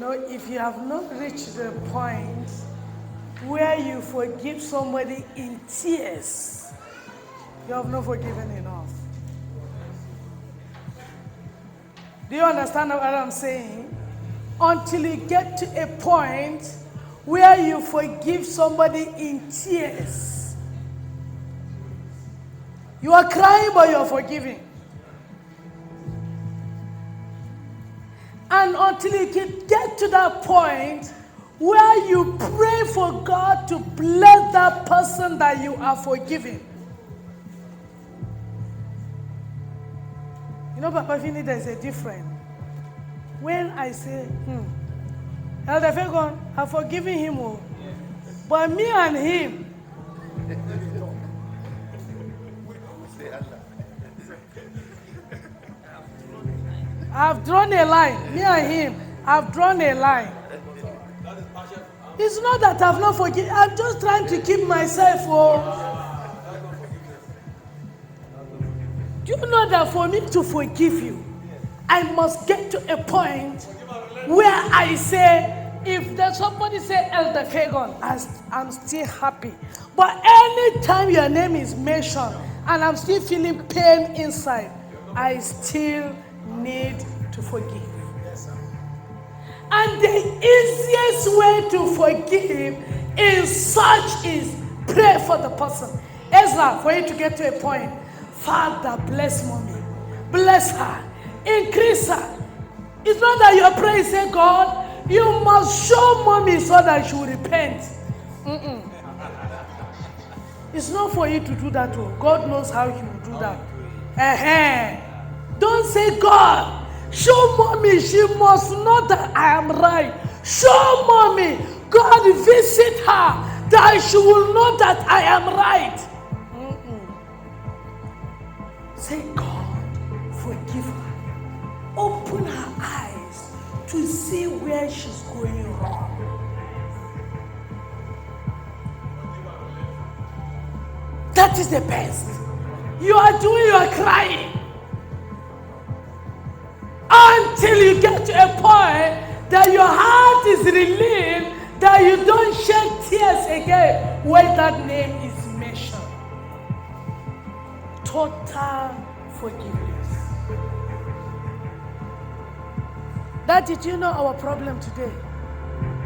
If you have not reached the point where you forgive somebody in tears, you have not forgiven enough. Do you understand what I'm saying? Until you get to a point where you forgive somebody in tears. You are crying, but you are forgiving. And until you can get to that point where you pray for God to bless that person that you are forgiving. Papa Fini, there's a difference. When I say, Elder Fegon, I've forgiven him, but me and him, I've drawn a line. Me and him, I've drawn a line. It's not that I've not forgiven. I'm just trying to keep myself. Do you know that for me to forgive you, I must get to a point where I say, if there's somebody say Elder Fegon, I'm still happy. But anytime your name is mentioned and I'm still feeling pain inside, I still need to forgive. And the easiest way to forgive is pray for the person. Ezra, for you to get to a point, Father, bless mommy, bless her, increase her. It's not that your prayer say, God, you must show mommy so that she will repent. It's not for you to do that. God knows how he will do that. Don't say, God, show mommy, she must know that I am right. Show mommy, God, visit her, that she will know that I am right. Say, God, forgive her. Open her eyes to see where she's going wrong. That is the best. You are crying. Until you get to a point that your heart is relieved, that you don't shed tears again when that name is mentioned. Total forgiveness. That did you know our problem today?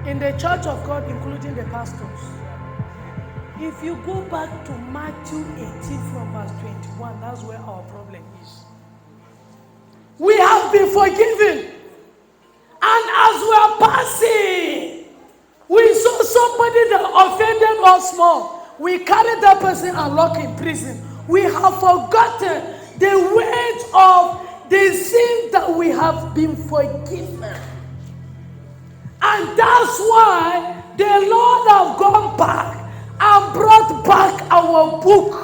In the church of God, including the pastors. If you go back to Matthew 18 from verse 21, that's where our problem is. We have been forgiven. And as we are passing, we saw somebody that offended us small. We carried that person and locked in prison. We have forgotten the weight of the sin that we have been forgiven. And that's why the Lord have gone back and brought back our book.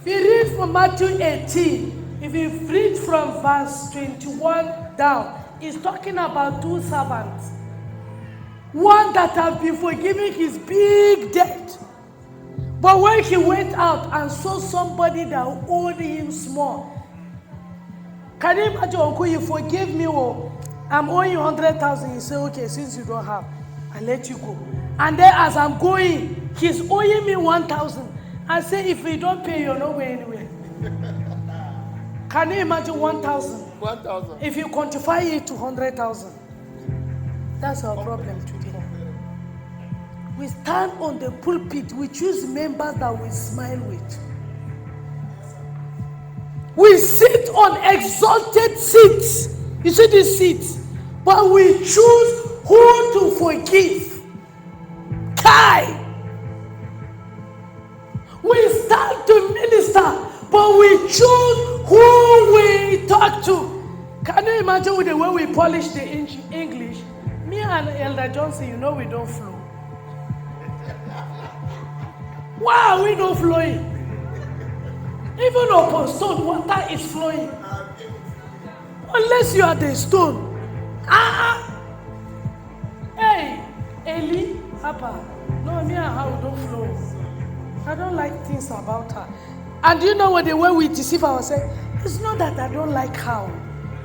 If you read from Matthew 18, if you read from verse 21 down, it's talking about two servants. One that have been forgiving his big debt. But when he went out and saw somebody that owed him small, can you imagine, Uncle, you forgive me, I'm owing you 100,000. He said, okay, since you don't have, I'll let you go. And then as I'm going, he's owing me 1,000. I say, if you don't pay, you're not going anywhere. Can you imagine 1,000? 1,000. If you quantify it to 100,000, that's our problem today. We stand on the pulpit, we choose members that we smile with. We sit on exalted seats. You see these seats? But we choose who to forgive. Kai! We stand to minister, but we choose who we talk to. Can you imagine with the way we polish the English? Me and Elder Johnson, we don't flow. Why are we not flowing? Even upon stone, water is flowing. Unless you are the stone. Hey, Eli, Papa. No, me and her don't flow. I don't like things about her. And do you know what the way we deceive ourselves? It's not that I don't like her.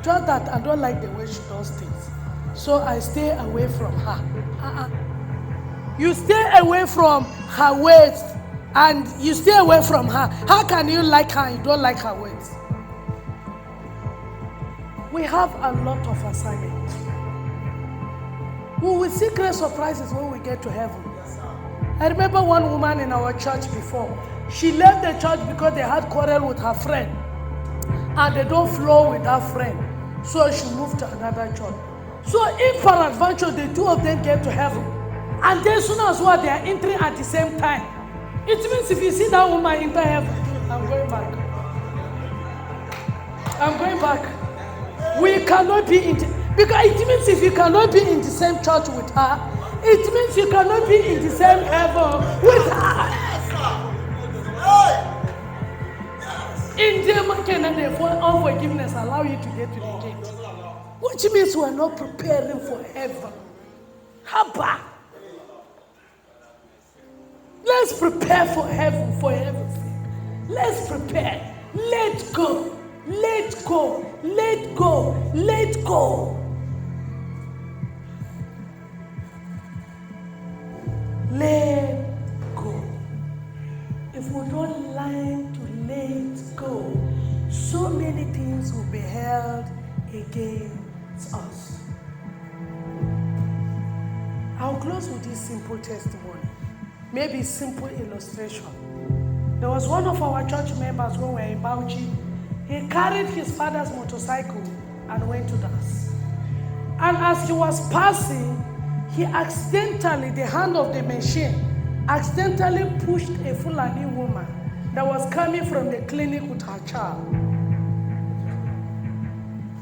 Just that I don't like the way she does things. So I stay away from her. You stay away from her ways and you stay away from her. How can you like her and you don't like her ways? We have a lot of assignments. We will see great surprises when we get to heaven. I remember one woman in our church before. She left the church because they had quarrel with her friend. And they don't flow with her friend. So she moved to another church. So if for adventure the two of them get to heaven, and then soon as well they are entering at the same time, it means if you see that woman enter heaven, I'm going back. I'm going back. We cannot be in because it means if you cannot be in the same church with her, it means you cannot be in the same heaven with her. In the can unforgiveness allow you to get to the gate, which means we are not preparing for heaven. Haba. Let's prepare for heaven, for heaven's sake. Let's prepare. Let go. Let go. Let go. Let go. Let go. If we don't learn to let go, so many things will be held against us. I'll close with this simple testimony, maybe simple illustration. There was one of our church members when we were in Bauchi. He carried his father's motorcycle and went to dance. And as he was passing, he accidentally, the hand of the machine, accidentally pushed a Fulani woman that was coming from the clinic with her child.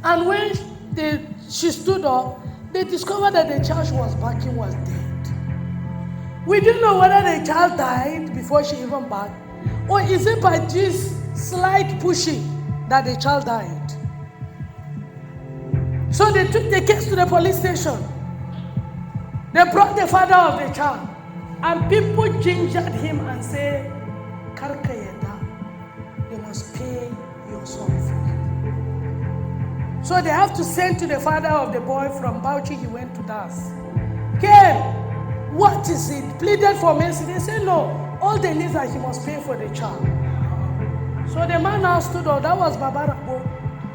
And when she stood up, they discovered that the child she was backing was dead. We didn't know whether the child died before she even backed, or is it by this slight pushing that the child died. So they took the case to the police station. They brought the father of the child, and people gingered him and said, Karkayeda, they must pay your son fee. So they have to send to the father of the boy from Bauchi. He went to Das. Came, what is it? Pleaded for mercy. They said no, all they need is that he must pay for the child. So the man now stood up. That was Baba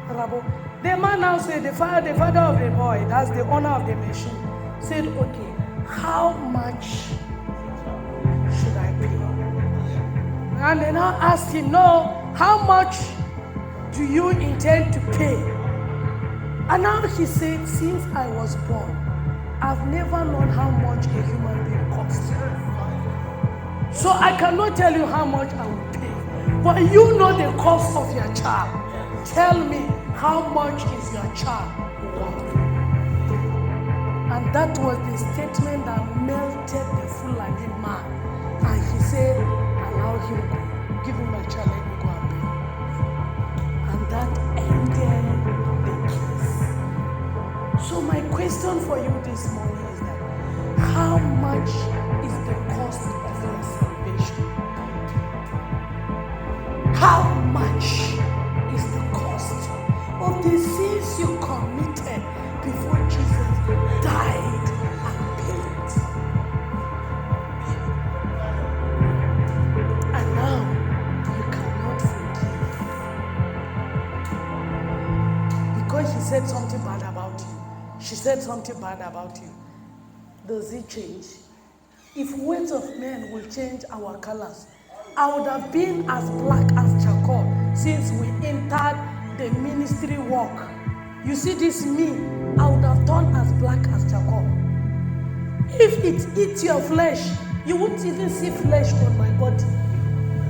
Rabo. The man now said, the father of the boy, that's the owner of the machine, said, okay, how much should I pay? And they now asked him, no, how much do you intend to pay? And now he said, since I was born, I've never known how much a human being costs. So I cannot tell you how much I will pay. But you know the cost of your child. Tell me, how much is your child worth? And that was the statement that melted the Fulani man. And he said, allow him go. Give him my child, let me go and pay. And that ended the case. So my question for you this morning is that, how much is the cost of your salvation? How much is the cost of the sins you committed before Jesus died and paid? And now you cannot forgive because he said something bad about you. She said something bad about you. Does it change? If words of men will change our colors, I would have been as black as charcoal since we entered the ministry walk. You see this me, I would have turned as black as charcoal. If it eats your flesh, you wouldn't even see flesh on my body.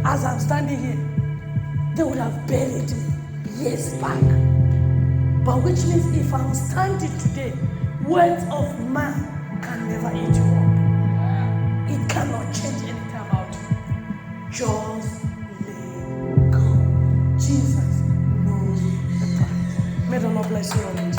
As I'm standing here, they would have buried me years back. But which means if I'm standing today, words of man can never eat you up. It cannot change anything about you. Just let go. Jesus knows the price. May the Lord bless you all.